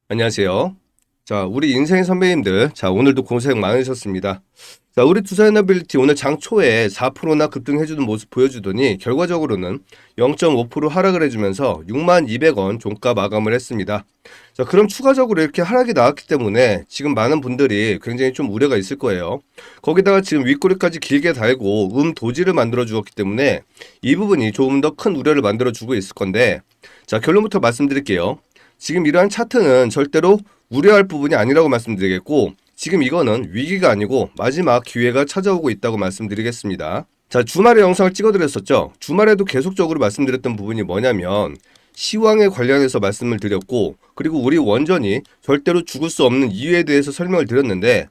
안녕하세요. 자, 우리 인생 선배님들. 자, 오늘도 고생 많으셨습니다. 자, 우리 두산에너빌리티 오늘 장 초에 4%나 급등해주는 모습 보여주더니 결과적으로는 0.5% 하락을 해주면서 62,200원 종가 마감을 했습니다. 자, 그럼 추가적으로 이렇게 하락이 나왔기 때문에 지금 많은 분들이 굉장히 좀 우려가 있을 거예요. 거기다가 지금 윗꼬리까지 길게 달고 도지를 만들어 주었기 때문에 이 부분이 조금 더 큰 우려를 만들어 주고 있을 건데, 자, 결론부터 말씀드릴게요. 지금 이러한 차트는 절대로 우려할 부분이 아니라고 말씀드리겠고, 지금 이거는 위기가 아니고 마지막 기회가 찾아오고 있다고 말씀드리겠습니다. 자, 주말에 영상을 찍어드렸었죠. 주말에도 계속적으로 말씀드렸던 부분이 뭐냐면 시황에 관련해서 말씀을 드렸고, 그리고 우리 원전이 절대로 죽을 수 없는 이유에 대해서 설명을 드렸는데,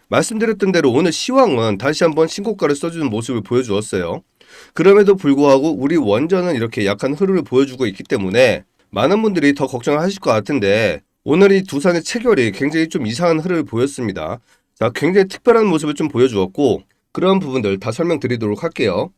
말씀드렸던 대로 오늘 시황은 다시 한번 신고가를 써주는 모습을 보여주었어요. 그럼에도 불구하고 우리 원전은 이렇게 약한 흐름을 보여주고 있기 때문에 많은 분들이 더 걱정을 하실 것 같은데, 오늘 이 두산의 체결이 굉장히 좀 이상한 흐름을 보였습니다. 자, 굉장히 특별한 모습을 좀 보여주었고, 그런 부분들 다 설명드리도록 할게요.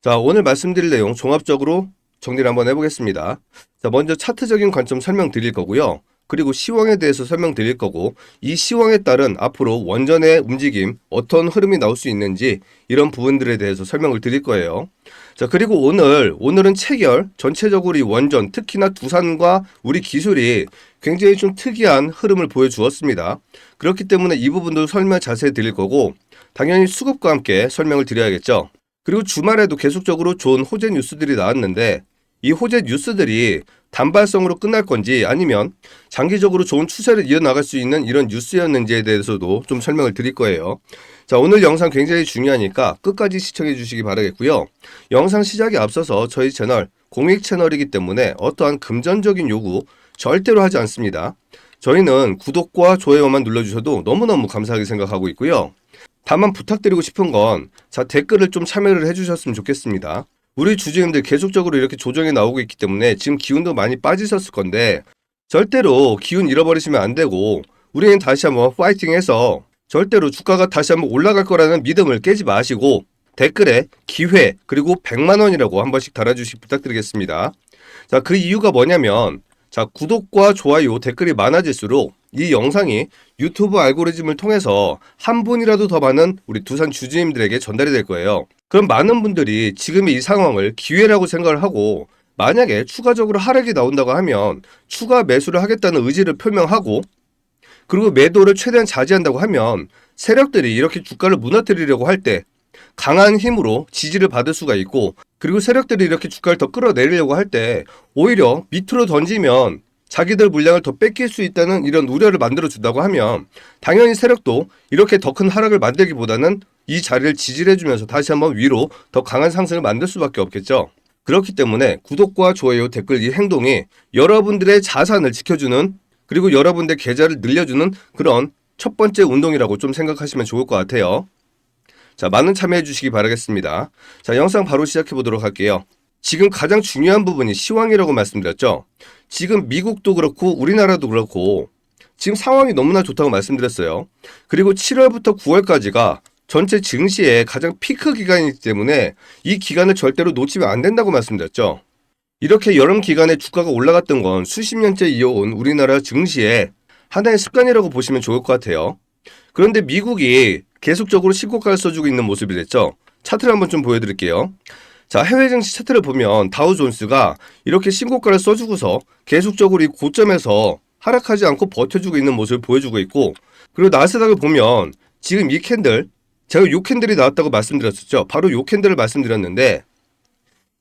자, 오늘 말씀드릴 내용 종합적으로 정리를 한번 해보겠습니다. 자, 먼저 차트적인 관점 설명드릴 거고요. 그리고 시황에 대해서 설명드릴 거고, 이 시황에 따른 앞으로 원전의 움직임, 어떤 흐름이 나올 수 있는지 이런 부분들에 대해서 설명을 드릴 거예요. 자, 그리고 오늘은 체결, 전체적으로 이 원전, 특히나 두산과 우리 기술이 굉장히 좀 특이한 흐름을 보여주었습니다. 그렇기 때문에 이 부분도 설명 자세히 드릴 거고, 당연히 수급과 함께 설명을 드려야겠죠. 그리고 주말에도 계속적으로 좋은 호재 뉴스들이 나왔는데, 이 호재 뉴스들이 단발성으로 끝날 건지 아니면 장기적으로 좋은 추세를 이어나갈 수 있는 이런 뉴스였는지에 대해서도 좀 설명을 드릴 거예요. 자, 오늘 영상 굉장히 중요하니까 끝까지 시청해 주시기 바라겠고요. 영상 시작에 앞서서 저희 채널 공익 채널이기 때문에 어떠한 금전적인 요구 절대로 하지 않습니다. 저희는 구독과 좋아요만 눌러주셔도 너무너무 감사하게 생각하고 있고요. 다만 부탁드리고 싶은 건, 자, 댓글을 좀 참여를 해주셨으면 좋겠습니다. 우리 주주님들 계속적으로 이렇게 조정이 나오고 있기 때문에 지금 기운도 많이 빠지셨을 건데, 절대로 기운 잃어버리시면 안 되고, 우리는 다시 한번 파이팅해서 절대로 주가가 다시 한번 올라갈 거라는 믿음을 깨지 마시고, 댓글에 기회 그리고 100만 원이라고 한 번씩 달아주시기 부탁드리겠습니다. 자, 그 이유가 뭐냐면, 자, 구독과 좋아요, 댓글이 많아질수록 이 영상이 유튜브 알고리즘을 통해서 한 분이라도 더 많은 우리 두산 주주님들에게 전달이 될 거예요. 그럼 많은 분들이 지금의 이 상황을 기회라고 생각을 하고, 만약에 추가적으로 하락이 나온다고 하면 추가 매수를 하겠다는 의지를 표명하고, 그리고 매도를 최대한 자제한다고 하면 세력들이 이렇게 주가를 무너뜨리려고 할 때 강한 힘으로 지지를 받을 수가 있고, 그리고 세력들이 이렇게 주가를 더 끌어내리려고 할 때 오히려 밑으로 던지면 자기들 물량을 더 뺏길 수 있다는 이런 우려를 만들어 준다고 하면, 당연히 세력도 이렇게 더 큰 하락을 만들기보다는 이 자리를 지지를 해주면서 다시 한번 위로 더 강한 상승을 만들 수밖에 없겠죠. 그렇기 때문에 구독과 좋아요, 댓글 이 행동이 여러분들의 자산을 지켜주는, 그리고 여러분들의 계좌를 늘려주는 그런 첫 번째 운동이라고 좀 생각하시면 좋을 것 같아요. 자, 많은 참여해 주시기 바라겠습니다. 자, 영상 바로 시작해 보도록 할게요. 지금 가장 중요한 부분이 시황이라고 말씀드렸죠. 지금 미국도 그렇고 우리나라도 그렇고 지금 상황이 너무나 좋다고 말씀드렸어요. 그리고 7월부터 9월까지가 전체 증시의 가장 피크 기간이기 때문에 이 기간을 절대로 놓치면 안 된다고 말씀드렸죠. 이렇게 여름 기간에 주가가 올라갔던 건 수십 년째 이어온 우리나라 증시의 하나의 습관이라고 보시면 좋을 것 같아요. 그런데 미국이 계속적으로 신고가를 써주고 있는 모습이 됐죠. 차트를 한번 좀 보여드릴게요. 자, 해외 증시 차트를 보면 다우존스가 이렇게 신고가를 써주고서 계속적으로 이 고점에서 하락하지 않고 버텨주고 있는 모습을 보여주고 있고, 그리고 나스닥을 보면 지금 이 캔들, 제가 요 캔들이 나왔다고 말씀드렸었죠. 바로 요 캔들을 말씀드렸는데,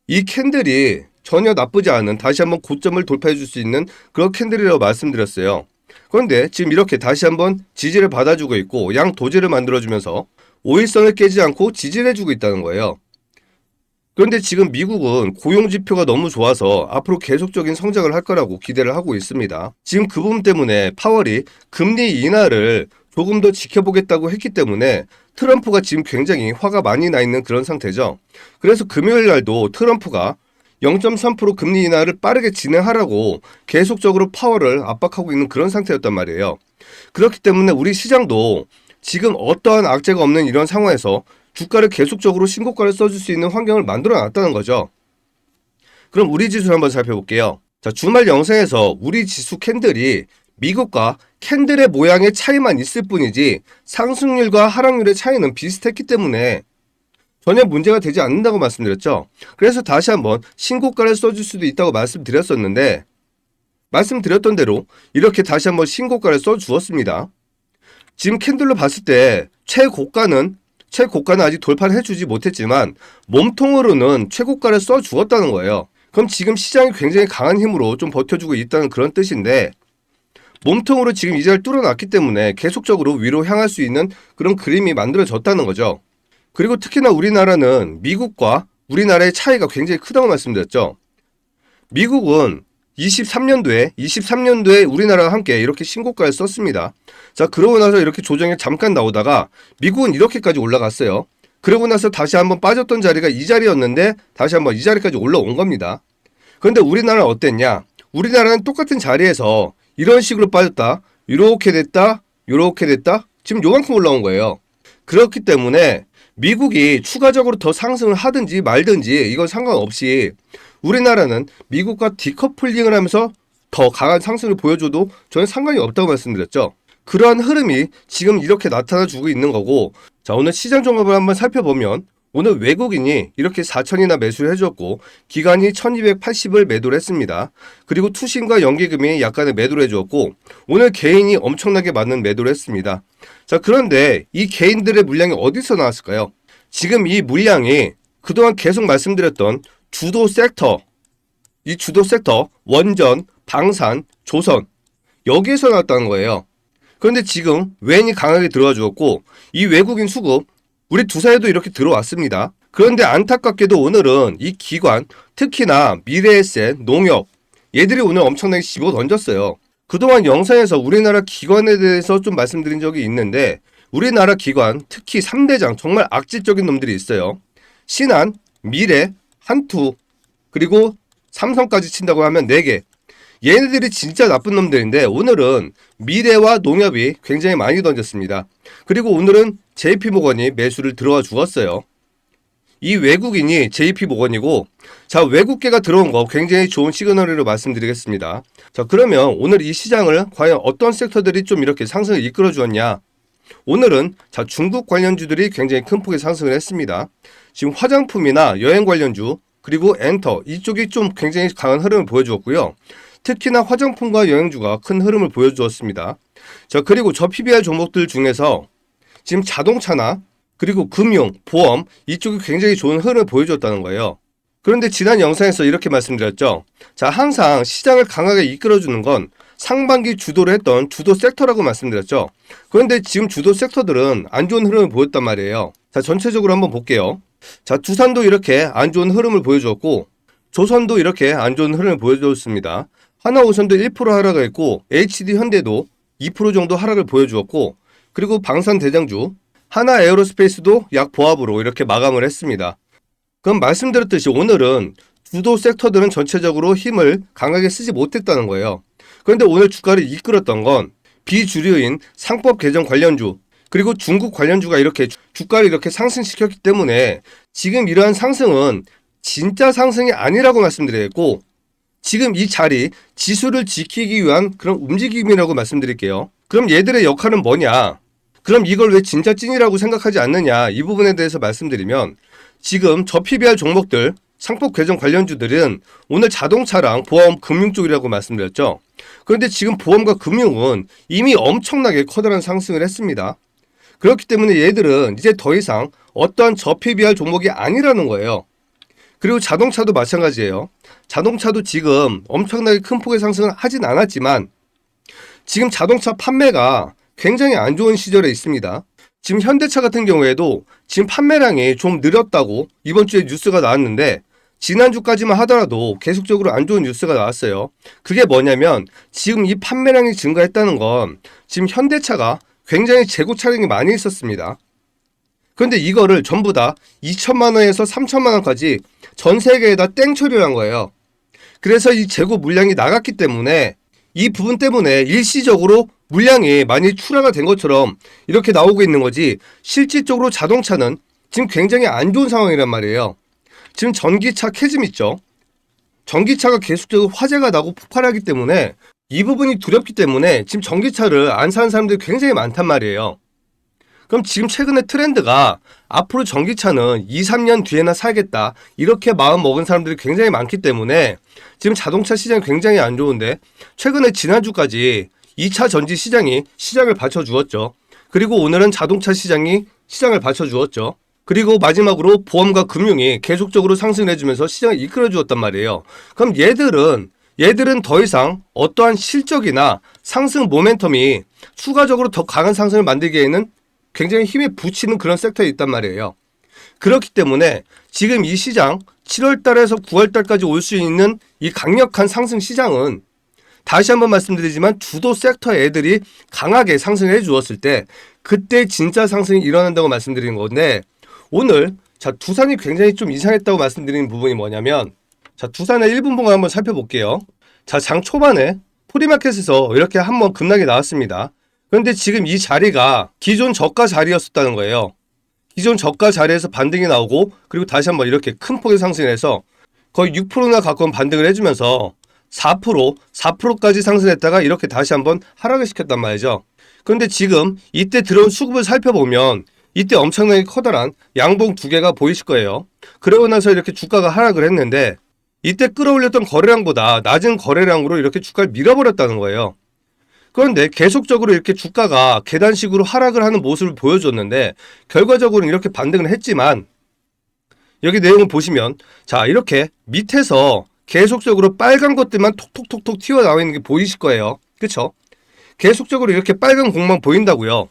이 캔들이 전혀 나쁘지 않은, 다시 한번 고점을 돌파해 줄 수 있는 그런 캔들이라고 말씀드렸어요. 그런데 지금 이렇게 다시 한번 지지를 받아주고 있고 양 도지를 만들어주면서 오일선을 깨지 않고 지지를 해주고 있다는 거예요. 그런데 지금 미국은 고용지표가 너무 좋아서 앞으로 계속적인 성장을 할 거라고 기대를 하고 있습니다. 지금 그 부분 때문에 파월이 금리 인하를 조금 더 지켜보겠다고 했기 때문에 트럼프가 지금 굉장히 화가 많이 나 있는 그런 상태죠. 그래서 금요일 날도 트럼프가 0.3% 금리 인하를 빠르게 진행하라고 계속적으로 파월을 압박하고 있는 그런 상태였단 말이에요. 그렇기 때문에 우리 시장도 지금 어떠한 악재가 없는 이런 상황에서 주가를 계속적으로 신고가를 써줄 수 있는 환경을 만들어 놨다는 거죠. 그럼 우리 지수 한번 살펴볼게요. 자, 주말 영상에서 우리 지수 캔들이 미국과 캔들의 모양의 차이만 있을 뿐이지 상승률과 하락률의 차이는 비슷했기 때문에 전혀 문제가 되지 않는다고 말씀드렸죠. 그래서 다시 한번 신고가를 써줄 수도 있다고 말씀드렸었는데 말씀드렸던 대로 이렇게 다시 한번 신고가를 써주었습니다. 지금 캔들로 봤을 때 최고가는 아직 돌파를 해주지 못했지만 몸통으로는 최고가를 써주었다는 거예요. 그럼 지금 시장이 굉장히 강한 힘으로 좀 버텨주고 있다는 그런 뜻인데 몸통으로 지금 이 자리를 뚫어놨기 때문에 계속적으로 위로 향할 수 있는 그런 그림이 만들어졌다는 거죠. 그리고 특히나 우리나라는 미국과 우리나라의 차이가 굉장히 크다고 말씀드렸죠. 미국은 23년도에 우리나라와 함께 이렇게 신고가를 썼습니다. 자, 그러고 나서 이렇게 조정이 잠깐 나오다가 미국은 이렇게까지 올라갔어요. 그러고 나서 다시 한번 빠졌던 자리가 이 자리였는데 다시 한번 이 자리까지 올라온 겁니다. 그런데 우리나라는 어땠냐? 우리나라는 똑같은 자리에서 이런 식으로 빠졌다, 이렇게 됐다, 지금 요만큼 올라온 거예요. 그렇기 때문에 미국이 추가적으로 더 상승을 하든지 말든지 이건 상관없이 우리나라는 미국과 디커플링을 하면서 더 강한 상승을 보여줘도 저는 상관이 없다고 말씀드렸죠. 그러한 흐름이 지금 이렇게 나타나주고 있는 거고, 자, 오늘 시장 종합을 한번 살펴보면 오늘 외국인이 이렇게 4천이나 매수를 해줬고 기관이 1280을 매도를 했습니다. 그리고 투신과 연기금이 약간의 매도를 해주었고 오늘 개인이 엄청나게 많은 매도를 했습니다. 자, 그런데 이 개인들의 물량이 어디서 나왔을까요? 지금 이 물량이 그동안 계속 말씀드렸던 주도 섹터, 이 주도 섹터 원전, 방산, 조선 여기에서 나왔다는 거예요. 그런데 지금 웬이 강하게 들어와 주었고 이 외국인 수급 우리 두사에도 이렇게 들어왔습니다. 그런데 안타깝게도 오늘은 이 기관, 특히나 미래에셋, 농협 얘들이 오늘 엄청나게 집어 던졌어요. 그동안 영상에서 우리나라 기관에 대해서 좀 말씀드린 적이 있는데 우리나라 기관, 특히 3대장 정말 악질적인 놈들이 있어요. 신한, 미래, 한투, 그리고 삼성까지 친다고 하면 4개. 얘네들이 진짜 나쁜 놈들인데 오늘은 미래와 농협이 굉장히 많이 던졌습니다. 그리고 오늘은 JP모건이 매수를 들어와 주었어요. 이 외국인이 JP모건이고, 자, 외국계가 들어온 거 굉장히 좋은 시그널으로 말씀드리겠습니다. 자, 그러면 오늘 이 시장을 과연 어떤 섹터들이 좀 이렇게 상승을 이끌어 주었냐? 오늘은 자, 중국 관련주들이 굉장히 큰 폭의 상승을 했습니다. 지금 화장품이나 여행 관련주 그리고 엔터 이쪽이 좀 굉장히 강한 흐름을 보여주었고요. 특히나 화장품과 여행주가 큰 흐름을 보여주었습니다. 자, 그리고 저 PBR 종목들 중에서 지금 자동차나 그리고 금융, 보험 이쪽이 굉장히 좋은 흐름을 보여줬다는 거예요. 그런데 지난 영상에서 이렇게 말씀드렸죠. 자, 항상 시장을 강하게 이끌어주는 건 상반기 주도를 했던 주도 섹터라고 말씀드렸죠. 그런데 지금 주도 섹터들은 안 좋은 흐름을 보였단 말이에요. 자, 전체적으로 한번 볼게요. 자, 두산도 이렇게 안 좋은 흐름을 보여주었고 조선도 이렇게 안 좋은 흐름을 보여줬습니다. 하나오션도 1% 하락했고 HD현대도 2% 정도 하락을 보여주었고 그리고 방산대장주 하나에어로스페이스도 약보합으로 이렇게 마감을 했습니다. 그럼 말씀드렸듯이 오늘은 주도 섹터들은 전체적으로 힘을 강하게 쓰지 못했다는 거예요. 그런데 오늘 주가를 이끌었던 건 비주류인 상법 개정 관련주 그리고 중국 관련주가 이렇게 주가를 이렇게 상승시켰기 때문에 지금 이러한 상승은 진짜 상승이 아니라고 말씀드리겠고 지금 이 자리 지수를 지키기 위한 그런 움직임이라고 말씀드릴게요. 그럼 얘들의 역할은 뭐냐? 그럼 이걸 왜 진짜 찐이라고 생각하지 않느냐? 이 부분에 대해서 말씀드리면 지금 저 PBR 종목들 상법 개정 관련주들은 오늘 자동차랑 보험, 금융 쪽이라고 말씀드렸죠. 그런데 지금 보험과 금융은 이미 엄청나게 커다란 상승을 했습니다. 그렇기 때문에 얘들은 이제 더 이상 어떠한 저 PBR 종목이 아니라는 거예요. 그리고 자동차도 마찬가지예요. 자동차도 지금 엄청나게 큰 폭의 상승을 하진 않았지만 지금 자동차 판매가 굉장히 안 좋은 시절에 있습니다. 지금 현대차 같은 경우에도 지금 판매량이 좀 늘었다고 이번 주에 뉴스가 나왔는데 지난주까지만 하더라도 계속적으로 안 좋은 뉴스가 나왔어요. 그게 뭐냐면 지금 이 판매량이 증가했다는 건 지금 현대차가 굉장히 재고 차량이 많이 있었습니다. 그런데 이거를 전부 다 2천만 원에서 3천만 원까지 전 세계에다 땡처리를 한 거예요. 그래서 이 재고 물량이 나갔기 때문에 이 부분 때문에 일시적으로 물량이 많이 출하가 된 것처럼 이렇게 나오고 있는 거지 실질적으로 자동차는 지금 굉장히 안 좋은 상황이란 말이에요. 지금 전기차 캐즘 있죠. 전기차가 계속적으로 화재가 나고 폭발하기 때문에 이 부분이 두렵기 때문에 지금 전기차를 안 사는 사람들이 굉장히 많단 말이에요. 그럼 지금 최근에 트렌드가 앞으로 전기차는 2, 3년 뒤에나 사야겠다, 이렇게 마음 먹은 사람들이 굉장히 많기 때문에 지금 자동차 시장이 굉장히 안 좋은데, 최근에 지난주까지 2차 전지 시장이 시장을 받쳐주었죠. 그리고 오늘은 자동차 시장이 시장을 받쳐주었죠. 그리고 마지막으로 보험과 금융이 계속적으로 상승을 해주면서 시장을 이끌어 주었단 말이에요. 그럼 얘들은 더 이상 어떠한 실적이나 상승 모멘텀이 추가적으로 더 강한 상승을 만들기에는 굉장히 힘이 붙이는 그런 섹터에 있단 말이에요. 그렇기 때문에 지금 이 시장 7월 달에서 9월 달까지 올 수 있는 이 강력한 상승 시장은, 다시 한번 말씀드리지만 주도 섹터 애들이 강하게 상승해 주었을 때 그때 진짜 상승이 일어난다고 말씀드리는 건데, 오늘 두산이 굉장히 좀 이상했다고 말씀드리는 부분이 뭐냐면, 두산의 1분봉을 한번 살펴볼게요. 장 초반에 프리마켓에서 이렇게 한번 급락이 나왔습니다. 그런데 지금 이 자리가 기존 저가 자리였었다는 거예요. 기존 저가 자리에서 반등이 나오고, 그리고 다시 한번 이렇게 큰 폭의 상승해서 거의 6%나 가까운 반등을 해주면서 4%까지 상승했다가 이렇게 다시 한번 하락을 시켰단 말이죠. 그런데 지금 이때 들어온 수급을 살펴보면 이때 엄청나게 커다란 양봉 두 개가 보이실 거예요. 그러고 나서 이렇게 주가가 하락을 했는데, 이때 끌어올렸던 거래량보다 낮은 거래량으로 이렇게 주가를 밀어버렸다는 거예요. 그런데 계속적으로 이렇게 주가가 계단식으로 하락을 하는 모습을 보여줬는데, 결과적으로는 이렇게 반등을 했지만, 여기 내용을 보시면 이렇게 밑에서 계속적으로 빨간 것들만 톡톡톡톡 튀어나와 있는 게 보이실 거예요. 그쵸? 계속적으로 이렇게 빨간 공만 보인다고요.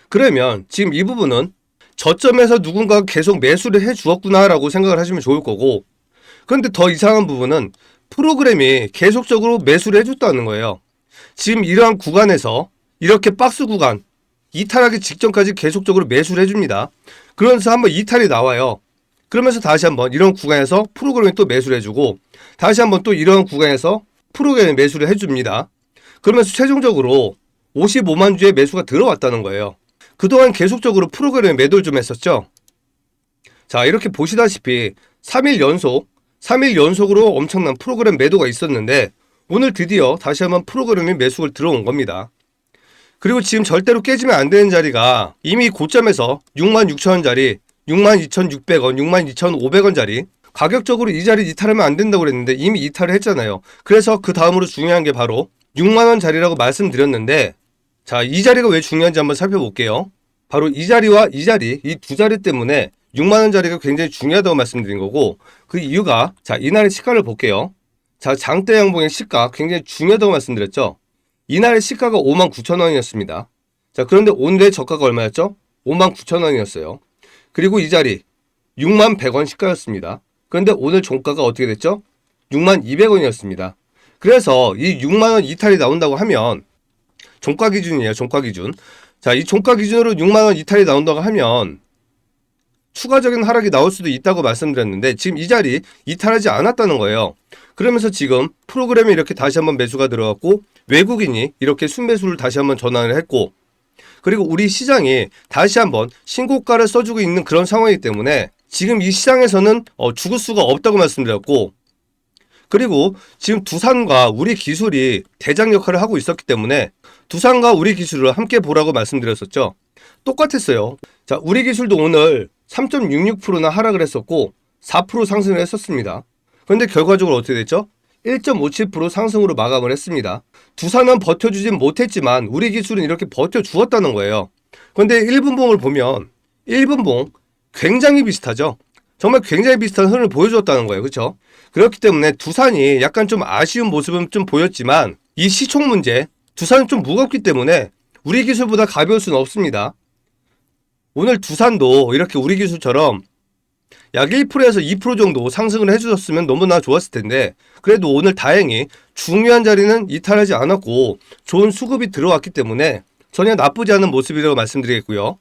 그러면 지금 이 부분은 저점에서 누군가가 계속 매수를 해 주었구나 라고 생각을 하시면 좋을 거고, 그런데 더 이상한 부분은 프로그램이 계속적으로 매수를 해줬다는 거예요. 지금 이러한 구간에서 이렇게 박스 구간, 이탈하기 직전까지 계속적으로 매수를 해줍니다. 그러면서 한번 이탈이 나와요. 그러면서 다시 한번 이런 구간에서 프로그램이 또 매수를 해주고, 다시 한번 또 이런 구간에서 프로그램이 매수를 해줍니다. 그러면서 최종적으로 55만 주의 매수가 들어왔다는 거예요. 그동안 계속적으로 프로그램에 매도를 좀 했었죠. 이렇게 보시다시피 3일 연속으로 엄청난 프로그램 매도가 있었는데, 오늘 드디어 다시 한번 프로그램이 매수가 들어온 겁니다. 그리고 지금 절대로 깨지면 안 되는 자리가 이미 고점에서 66,000원짜리, 62,600원, 62,500원짜리, 가격적으로 이 자리 이탈하면 안 된다고 그랬는데 이미 이탈을 했잖아요. 그래서 그 다음으로 중요한 게 바로 6만원 자리라고 말씀드렸는데, 이 자리가 왜 중요한지 한번 살펴볼게요. 바로 이 자리와 이 자리, 이 두 자리 때문에 6만원 자리가 굉장히 중요하다고 말씀드린 거고, 그 이유가 이날의 시가를 볼게요. 장대 양봉의 시가 굉장히 중요하다고 말씀드렸죠. 이날의 시가가 59,000원이었습니다. 그런데 오늘의 저가가 얼마였죠? 59,000원이었어요. 그리고 이 자리 61,100원 시가였습니다. 그런데 오늘 종가가 어떻게 됐죠? 62,200원이었습니다. 그래서 이 6만원 이탈이 나온다고 하면, 종가 기준이에요. 종가 기준. 이 종가 기준으로 6만원 이탈이 나온다고 하면 추가적인 하락이 나올 수도 있다고 말씀드렸는데, 지금 이 자리 이탈하지 않았다는 거예요. 그러면서 지금 프로그램이 이렇게 다시 한번 매수가 들어갔고, 외국인이 이렇게 순매수를 다시 한번 전환을 했고, 그리고 우리 시장이 다시 한번 신고가를 써주고 있는 그런 상황이기 때문에 지금 이 시장에서는 죽을 수가 없다고 말씀드렸고, 그리고 지금 두산과 우리 기술이 대장 역할을 하고 있었기 때문에 두산과 우리 기술을 함께 보라고 말씀드렸었죠. 똑같았어요. 우리 기술도 오늘 3.66%나 하락을 했었고 4% 상승을 했었습니다. 그런데 결과적으로 어떻게 됐죠? 1.57% 상승으로 마감을 했습니다. 두산은 버텨주진 못했지만 우리 기술은 이렇게 버텨주었다는 거예요. 그런데 1분봉을 보면 1분봉 굉장히 비슷하죠. 정말 굉장히 비슷한 흐름을 보여주었다는 거예요. 그렇죠? 그렇기 때문에 두산이 약간 좀 아쉬운 모습은 좀 보였지만, 이 시총 문제, 두산은 좀 무겁기 때문에 우리 기술보다 가벼울 수는 없습니다. 오늘 두산도 이렇게 우리 기술처럼 약 1%에서 2% 정도 상승을 해주셨으면 너무나 좋았을 텐데, 그래도 오늘 다행히 중요한 자리는 이탈하지 않았고 좋은 수급이 들어왔기 때문에 전혀 나쁘지 않은 모습이라고 말씀드리겠고요.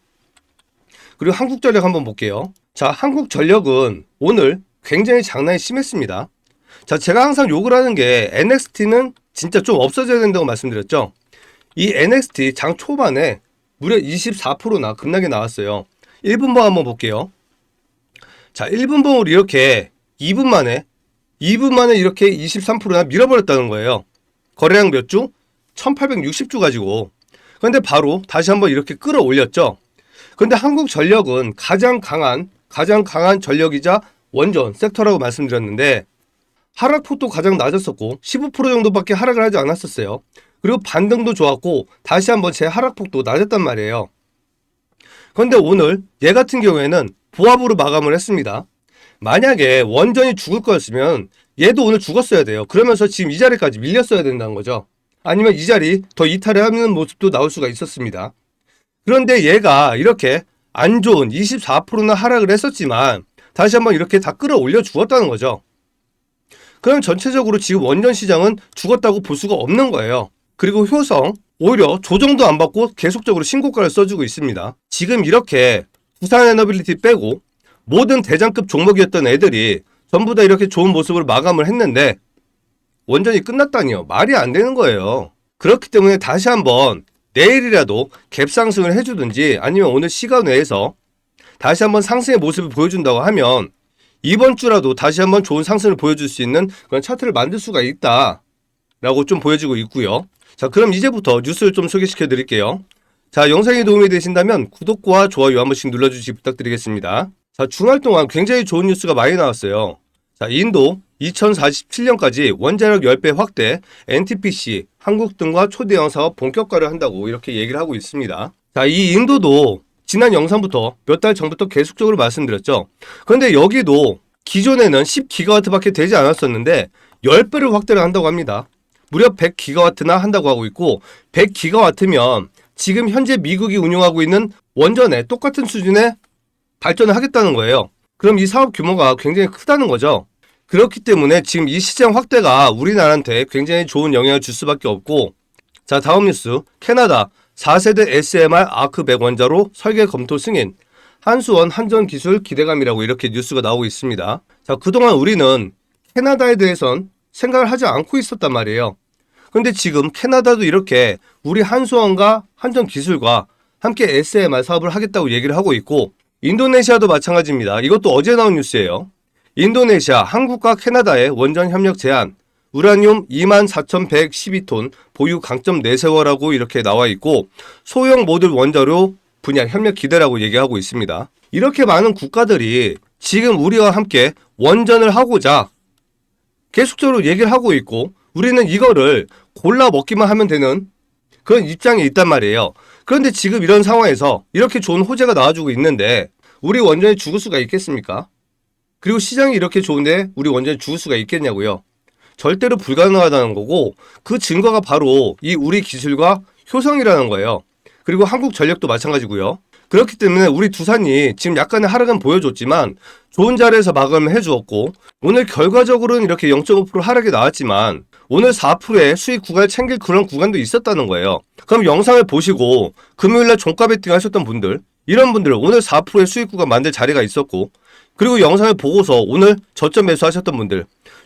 그리고 한국전력 한번 볼게요. 한국전력은 오늘 굉장히 장난이 심했습니다. 제가 항상 욕을 하는 게 NXT는 진짜 좀 없어져야 된다고 말씀드렸죠. 이 NXT 장 초반에 무려 24%나 급락이 나왔어요. 1분봉 한번 볼게요. 1분봉으로 이렇게 2분 만에 이렇게 23%나 밀어버렸다는 거예요. 거래량 몇 주? 1860주 가지고. 근데 바로 다시 한번 이렇게 끌어올렸죠. 근데 한국전력은 가장 강한 전력이자 원전 섹터라고 말씀드렸는데 하락폭도 가장 낮았었고 15% 정도밖에 하락을 하지 않았었어요. 그리고 반등도 좋았고 다시 한번 제 하락폭도 낮았단 말이에요. 그런데 오늘 얘 같은 경우에는 보합으로 마감을 했습니다. 만약에 원전이 죽을 거였으면 얘도 오늘 죽었어야 돼요. 그러면서 지금 이 자리까지 밀렸어야 된다는 거죠. 아니면 이 자리 더 이탈하는 모습도 나올 수가 있었습니다. 그런데 얘가 이렇게 안 좋은 24%나 하락을 했었지만 다시 한번 이렇게 다 끌어올려 주었다는 거죠. 그럼 전체적으로 지금 원전 시장은 죽었다고 볼 수가 없는 거예요. 그리고 효성 오히려 조정도 안 받고 계속적으로 신고가를 써주고 있습니다. 지금 이렇게 두산에너빌리티 빼고 모든 대장급 종목이었던 애들이 전부 다 이렇게 좋은 모습으로 마감을 했는데 원전이 끝났다니요. 말이 안 되는 거예요. 그렇기 때문에 다시 한번 내일이라도 갭 상승을 해주든지 아니면 오늘 시간 외에서 다시 한번 상승의 모습을 보여준다고 하면 이번 주라도 다시 한번 좋은 상승을 보여줄 수 있는 그런 차트를 만들 수가 있다라고 좀 보여지고 있고요. 자, 그럼 이제부터 뉴스를 좀 소개시켜 드릴게요. 자, 영상이 도움이 되신다면 구독과 좋아요 한 번씩 눌러주시기 부탁드리겠습니다. 자, 주말 동안 굉장히 좋은 뉴스가 많이 나왔어요. 자, 인도 2047년까지 원자력 10배 확대, NTPC, 한국 등과 초대형 사업 본격화를 한다고 이렇게 얘기를 하고 있습니다. 자, 이 인도도 지난 영상부터 몇 달 전부터 계속적으로 말씀드렸죠. 그런데 여기도 기존에는 10기가와트밖에 되지 않았었는데 10배를 확대를 한다고 합니다. 무려 100기가와트나 한다고 하고 있고 100기가와트면 지금 현재 미국이 운영하고 있는 원전의 똑같은 수준의 발전을 하겠다는 거예요. 그럼 이 사업 규모가 굉장히 크다는 거죠. 그렇기 때문에 지금 이 시장 확대가 우리나라한테 굉장히 좋은 영향을 줄 수밖에 없고, 자, 다음 뉴스. 캐나다 4세대 SMR 아크 100 원자로 설계 검토 승인, 한수원 한전 기술 기대감이라고 이렇게 뉴스가 나오고 있습니다. 자, 그동안 우리는 캐나다에 대해선 생각을 하지 않고 있었단 말이에요. 근데 지금 캐나다도 이렇게 우리 한수원과 한전 기술과 함께 SMR 사업을 하겠다고 얘기를 하고 있고, 인도네시아도 마찬가지입니다. 이것도 어제 나온 뉴스예요. 인도네시아, 한국과 캐나다의 원전 협력 제한, 우라늄 24,112톤 보유 강점 내세워라고 이렇게 나와 있고, 소형 모듈 원자로 분야 협력 기대라고 얘기하고 있습니다. 이렇게 많은 국가들이 지금 우리와 함께 원전을 하고자 계속적으로 얘기를 하고 있고, 우리는 이거를 골라 먹기만 하면 되는 그런 입장에 있단 말이에요. 그런데 지금 이런 상황에서 이렇게 좋은 호재가 나와주고 있는데 우리 원전이 죽을 수가 있겠습니까? 그리고 시장이 이렇게 좋은데 우리 원전이 죽을 수가 있겠냐고요. 절대로 불가능하다는 거고, 그 증거가 바로 이 우리 기술과 효성이라는 거예요. 그리고 한국전력도 마찬가지고요. 그렇기 때문에 우리 두산이 지금 약간의 하락은 보여줬지만 좋은 자리에서 마감을 해주었고, 오늘 결과적으로는 이렇게 0.5% 하락이 나왔지만 오늘 4%의 수익 구간을 챙길 그런 구간도 있었다는 거예요. 그럼 영상을 보시고 금요일날 종가 베팅 하셨던 분들, 이런 분들 오늘 4%의 수익 구간 만들 자리가 있었고, 그리고 영상을 보고서 오늘 저점 매수하셨던 분들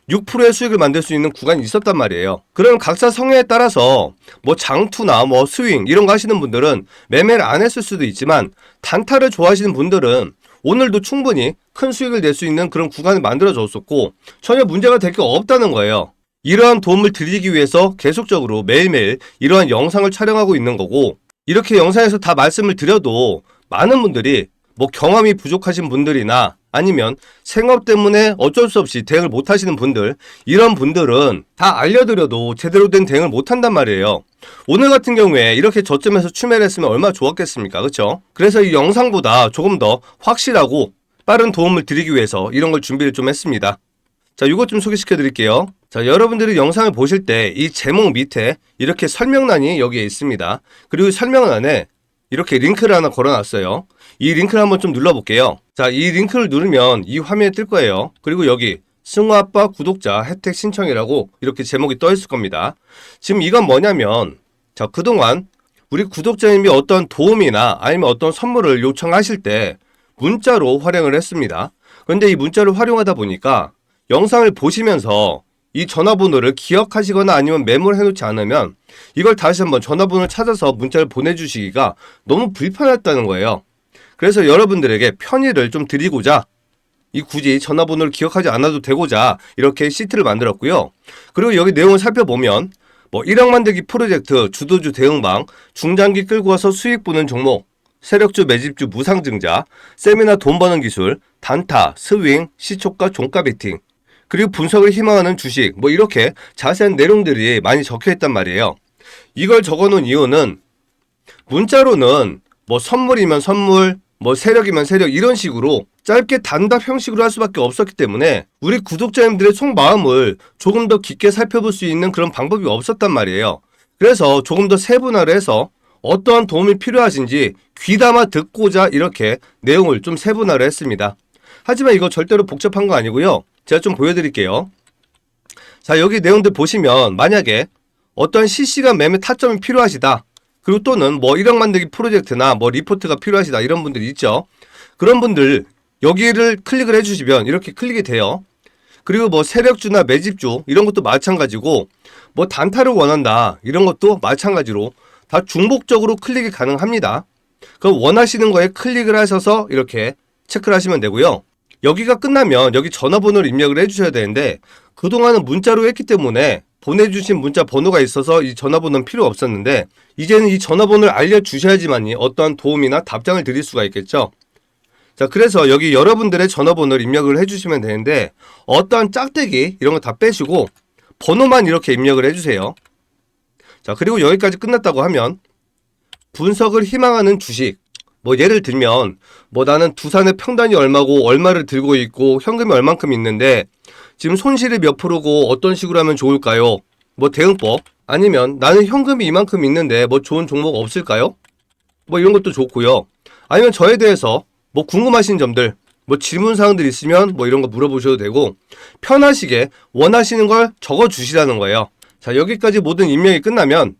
6%의 수익을 만들 수 있는 구간이 있었단 말이에요. 그럼 각자 성향에 따라서 뭐 장투나 뭐 스윙 이런 거 하시는 분들은 매매를 안 했을 수도 있지만, 단타를 좋아하시는 분들은 오늘도 충분히 큰 수익을 낼 수 있는 그런 구간을 만들어 줬었고 전혀 문제가 될 게 없다는 거예요. 이러한 도움을 드리기 위해서 계속적으로 매일매일 이러한 영상을 촬영하고 있는 거고, 이렇게 영상에서 다 말씀을 드려도 많은 분들이 뭐 경험이 부족하신 분들이나 아니면 생업 때문에 어쩔 수 없이 대응을 못 하시는 분들, 이런 분들은 다 알려드려도 제대로 된 대응을 못 한단 말이에요. 오늘 같은 경우에 이렇게 저점에서 추매를 했으면 얼마나 좋았겠습니까? 그렇죠? 그래서 이 영상보다 조금 더 확실하고 빠른 도움을 드리기 위해서 이런 걸 준비를 좀 했습니다. 자, 이것 좀 소개시켜 드릴게요. 자, 여러분들이 영상을 보실 때 이 제목 밑에 이렇게 설명란이 여기에 있습니다. 그리고 설명란에 이렇게 링크를 하나 걸어놨어요. 이 링크를 한번 좀 눌러볼게요. 자, 이 링크를 누르면 이 화면에 뜰 거예요. 그리고 여기 승화아빠 구독자 혜택 신청이라고 이렇게 제목이 떠 있을 겁니다. 지금 이건 뭐냐면, 자, 그동안 우리 구독자님이 어떤 도움이나 아니면 어떤 선물을 요청하실 때 문자로 활용을 했습니다. 그런데 이 문자를 활용하다 보니까 영상을 보시면서 이 전화번호를 기억하시거나 아니면 메모를 해놓지 않으면 이걸 다시 한번 전화번호를 찾아서 문자를 보내주시기가 너무 불편했다는 거예요. 그래서 여러분들에게 편의를 좀 드리고자 이 굳이 전화번호를 기억하지 않아도 되고자 이렇게 시트를 만들었고요. 그리고 여기 내용을 살펴보면 뭐 1억 만들기 프로젝트, 주도주 대응방, 중장기 끌고 와서 수익 보는 종목, 세력주 매집주 무상증자, 세미나 돈 버는 기술, 단타, 스윙, 시초가 종가 베팅, 그리고 분석을 희망하는 주식, 뭐 이렇게 자세한 내용들이 많이 적혀 있단 말이에요. 이걸 적어 놓은 이유는 문자로는 뭐 선물이면 선물, 뭐 세력이면 세력 이런 식으로 짧게 단답 형식으로 할 수밖에 없었기 때문에 우리 구독자님들의 속마음을 조금 더 깊게 살펴볼 수 있는 그런 방법이 없었단 말이에요. 그래서 조금 더 세분화를 해서 어떠한 도움이 필요하신지 귀담아 듣고자 이렇게 내용을 좀 세분화를 했습니다. 하지만 이거 절대로 복잡한 거 아니고요. 제가 좀 보여드릴게요. 자, 여기 내용들 보시면 만약에 어떤 실시간 매매 타점이 필요하시다. 그리고 또는 뭐 1억 만들기 프로젝트나 뭐 리포트가 필요하시다 이런 분들이 있죠. 그런 분들 여기를 클릭을 해주시면 이렇게 클릭이 돼요. 그리고 뭐 세력주나 매집주 이런 것도 마찬가지고 뭐 단타를 원한다 이런 것도 마찬가지로 다 중복적으로 클릭이 가능합니다. 그럼 원하시는 거에 클릭을 하셔서 이렇게 체크를 하시면 되고요. 여기가 끝나면 여기 전화번호를 입력을 해주셔야 되는데 그동안은 문자로 했기 때문에 보내주신 문자 번호가 있어서 이 전화번호는 필요 없었는데 이제는 이 전화번호를 알려주셔야지만이 어떠한 도움이나 답장을 드릴 수가 있겠죠. 자, 그래서 여기 여러분들의 전화번호를 입력을 해주시면 되는데 어떠한 짝대기 이런 거 다 빼시고 번호만 이렇게 입력을 해주세요. 자, 그리고 여기까지 끝났다고 하면 분석을 희망하는 주식, 뭐 예를 들면 뭐 나는 두산의 평단이 얼마고 얼마를 들고 있고 현금이 얼만큼 있는데 지금 손실이 몇 프로고 어떤 식으로 하면 좋을까요? 뭐 대응법, 아니면 나는 현금이 이만큼 있는데 뭐 좋은 종목 없을까요? 뭐 이런 것도 좋고요. 아니면 저에 대해서 뭐 궁금하신 점들, 뭐 질문사항들 있으면 뭐 이런 거 물어보셔도 되고 편하시게 원하시는 걸 적어 주시라는 거예요. 자, 여기까지 모든 입력이 끝나면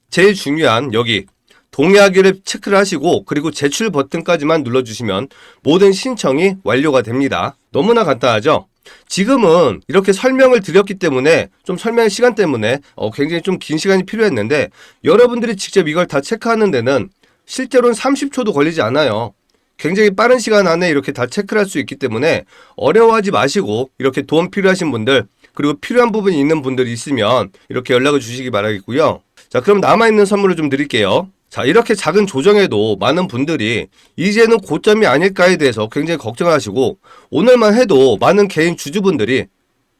제일 중요한 여기 동의하기를 체크를 하시고 그리고 제출 버튼까지만 눌러주시면 모든 신청이 완료가 됩니다. 너무나 간단하죠? 지금은 이렇게 설명을 드렸기 때문에 좀 설명의 시간 때문에 굉장히 좀 긴 시간이 필요했는데 여러분들이 직접 이걸 다 체크하는 데는 실제로는 30초도 걸리지 않아요. 굉장히 빠른 시간 안에 이렇게 다 체크를 할 수 있기 때문에 어려워하지 마시고 이렇게 도움 필요하신 분들 그리고 필요한 부분이 있는 분들이 있으면 이렇게 연락을 주시기 바라겠고요. 자, 그럼 남아있는 선물을 좀 드릴게요. 자, 이렇게 작은 조정에도 많은 분들이 이제는 고점이 아닐까에 대해서 굉장히 걱정하시고 오늘만 해도 많은 개인 주주분들이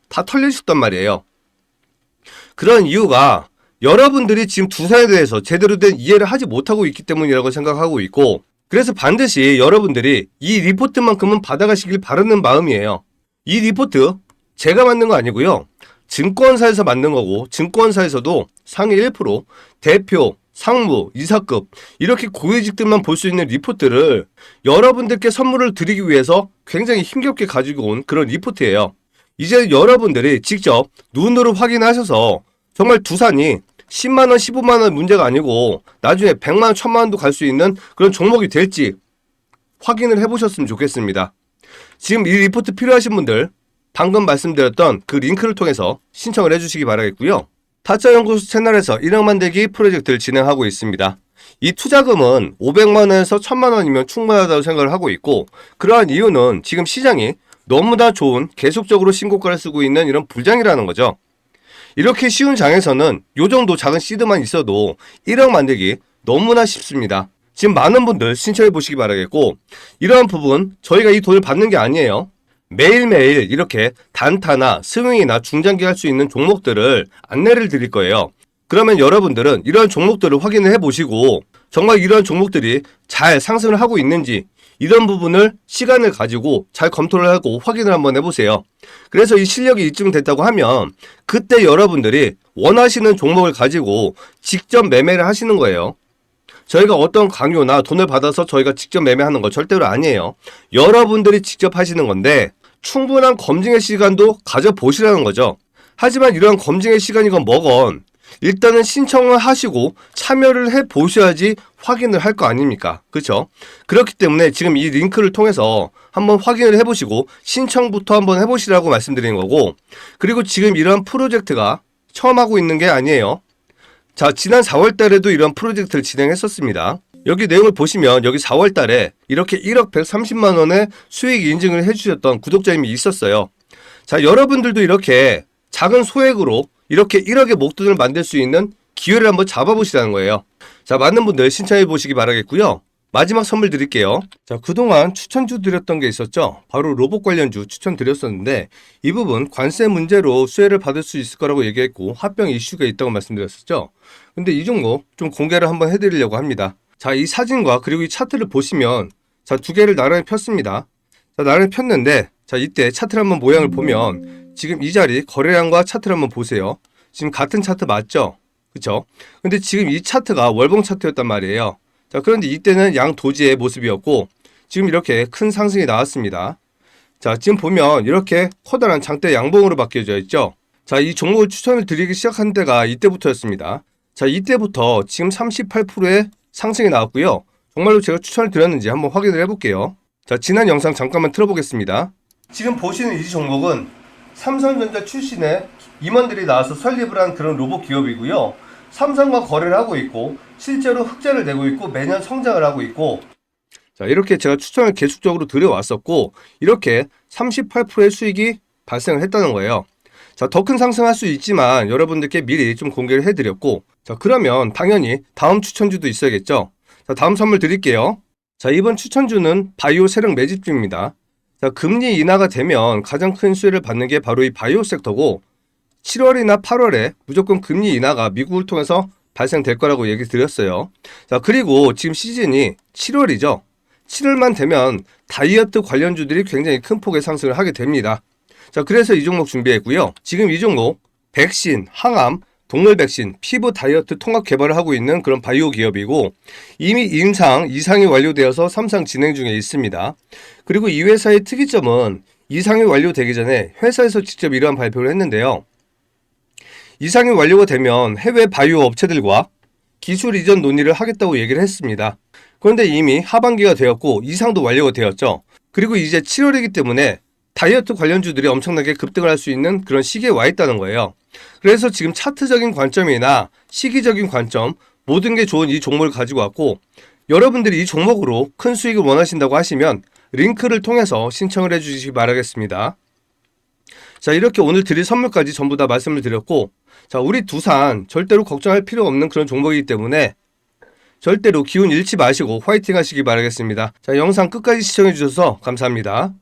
다 털리셨단 말이에요. 그런 이유가 여러분들이 지금 두산에 대해서 제대로 된 이해를 하지 못하고 있기 때문이라고 생각하고 있고 그래서 반드시 여러분들이 이 리포트만큼은 받아가시길 바라는 마음이에요. 이 리포트 제가 만든 거 아니고요. 증권사에서 만든 거고 증권사에서도 상위 1%, 대표, 상무, 이사급 이렇게 고위직들만 볼 수 있는 리포트를 여러분들께 선물을 드리기 위해서 굉장히 힘겹게 가지고 온 그런 리포트예요. 이제 여러분들이 직접 눈으로 확인하셔서 정말 두산이 10만원, 15만원 문제가 아니고 나중에 100만원, 1000만원도 갈 수 있는 그런 종목이 될지 확인을 해보셨으면 좋겠습니다. 지금 이 리포트 필요하신 분들 방금 말씀드렸던 그 링크를 통해서 신청을 해주시기 바라겠고요. 타짜연구소 채널에서 1억 만들기 프로젝트를 진행하고 있습니다. 이 투자금은 500만원에서 1000만원이면 충분하다고 생각을 하고 있고 그러한 이유는 지금 시장이 너무나 좋은 계속적으로 신고가를 쓰고 있는 이런 불장이라는 거죠. 이렇게 쉬운 장에서는 요 정도 작은 시드만 있어도 1억 만들기 너무나 쉽습니다. 지금 많은 분들 신청해 보시기 바라겠고 이러한 부분 저희가 이 돈을 받는 게 아니에요. 매일매일 이렇게 단타나 스윙이나 중장기 할 수 있는 종목들을 안내를 드릴 거예요. 그러면 여러분들은 이러한 종목들을 확인을 해보시고 정말 이러한 종목들이 잘 상승을 하고 있는지 이런 부분을 시간을 가지고 잘 검토를 하고 확인을 한번 해보세요. 그래서 이 실력이 입증됐다고 하면 그때 여러분들이 원하시는 종목을 가지고 직접 매매를 하시는 거예요. 저희가 어떤 강요나 돈을 받아서 저희가 직접 매매하는 거 절대로 아니에요. 여러분들이 직접 하시는 건데 충분한 검증의 시간도 가져보시라는 거죠. 하지만 이러한 검증의 시간이건 뭐건 일단은 신청을 하시고 참여를 해보셔야지 확인을 할 거 아닙니까? 그렇죠? 그렇기 때문에 지금 이 링크를 통해서 한번 확인을 해보시고 신청부터 한번 해보시라고 말씀드리는 거고 그리고 지금 이러한 프로젝트가 처음 하고 있는 게 아니에요. 자, 지난 4월 달에도 이런 프로젝트를 진행했었습니다. 여기 내용을 보시면 여기 4월 달에 이렇게 1억 130만 원의 수익 인증을 해주셨던 구독자님이 있었어요. 자, 여러분들도 이렇게 작은 소액으로 이렇게 1억의 목돈을 만들 수 있는 기회를 한번 잡아보시라는 거예요. 자, 많은 분들 신청해 보시기 바라겠고요. 마지막 선물 드릴게요. 자, 그동안 추천주 드렸던 게 있었죠. 바로 로봇 관련주 추천드렸었는데 이 부분 관세 문제로 수혜를 받을 수 있을 거라고 얘기했고 합병 이슈가 있다고 말씀드렸었죠. 근데 이 종목 좀 공개를 한번 해드리려고 합니다. 자, 이 사진과 그리고 이 차트를 보시면 자, 두 개를 나란히 폈습니다. 자, 나란히 폈는데 자, 이때 차트를 한번 모양을 보면 지금 이 자리 거래량과 차트를 한번 보세요. 지금 같은 차트 맞죠? 그쵸? 근데 지금 이 차트가 월봉 차트였단 말이에요. 자, 그런데 이때는 양 도지의 모습이었고 지금 이렇게 큰 상승이 나왔습니다. 자, 지금 보면 이렇게 커다란 장대 양봉으로 바뀌어져 있죠. 자, 이 종목을 추천을 드리기 시작한 때가 이때부터였습니다. 자, 이때부터 지금 38%의 상승이 나왔고요. 정말로 제가 추천을 드렸는지 한번 확인을 해볼게요. 자, 지난 영상 잠깐만 틀어보겠습니다. 지금 보시는 이 종목은 삼성전자 출신의 임원들이 나와서 설립을 한 그런 로봇 기업이고요. 삼성과 거래를 하고 있고 실제로 흑자를 내고 있고 매년 성장을 하고 있고 자, 이렇게 제가 추천을 계속적으로 드려왔었고 이렇게 38%의 수익이 발생을 했다는 거예요. 자, 더 큰 상승할 수 있지만 여러분들께 미리 좀 공개를 해드렸고 자, 그러면 당연히 다음 추천주도 있어야겠죠. 자, 다음 선물 드릴게요. 자, 이번 추천주는 바이오 세력 매집주입니다. 자, 금리 인하가 되면 가장 큰 수혜를 받는 게 바로 이 바이오 섹터고 7월이나 8월에 무조건 금리 인하가 미국을 통해서 발생될 거라고 얘기 드렸어요. 자, 그리고 지금 시즌이 7월이죠. 7월만 되면 다이어트 관련주들이 굉장히 큰 폭의 상승을 하게 됩니다. 자, 그래서 이 종목 준비했고요. 지금 이 종목 백신, 항암, 동물 백신, 피부 다이어트 통합 개발을 하고 있는 그런 바이오 기업이고 이미 임상 2상이 완료되어서 3상 진행 중에 있습니다. 그리고 이 회사의 특이점은 2상이 완료되기 전에 회사에서 직접 이러한 발표를 했는데요. 2상이 완료가 되면 해외 바이오 업체들과 기술 이전 논의를 하겠다고 얘기를 했습니다. 그런데 이미 하반기가 되었고 2상도 완료가 되었죠. 그리고 이제 7월이기 때문에 다이어트 관련주들이 엄청나게 급등을 할 수 있는 그런 시기에 와 있다는 거예요. 그래서 지금 차트적인 관점이나 시기적인 관점 모든 게 좋은 이 종목을 가지고 왔고 여러분들이 이 종목으로 큰 수익을 원하신다고 하시면 링크를 통해서 신청을 해주시기 바라겠습니다. 자, 이렇게 오늘 드릴 선물까지 전부 다 말씀을 드렸고 자, 우리 두산 절대로 걱정할 필요 없는 그런 종목이기 때문에 절대로 기운 잃지 마시고 화이팅 하시기 바라겠습니다. 자, 영상 끝까지 시청해 주셔서 감사합니다.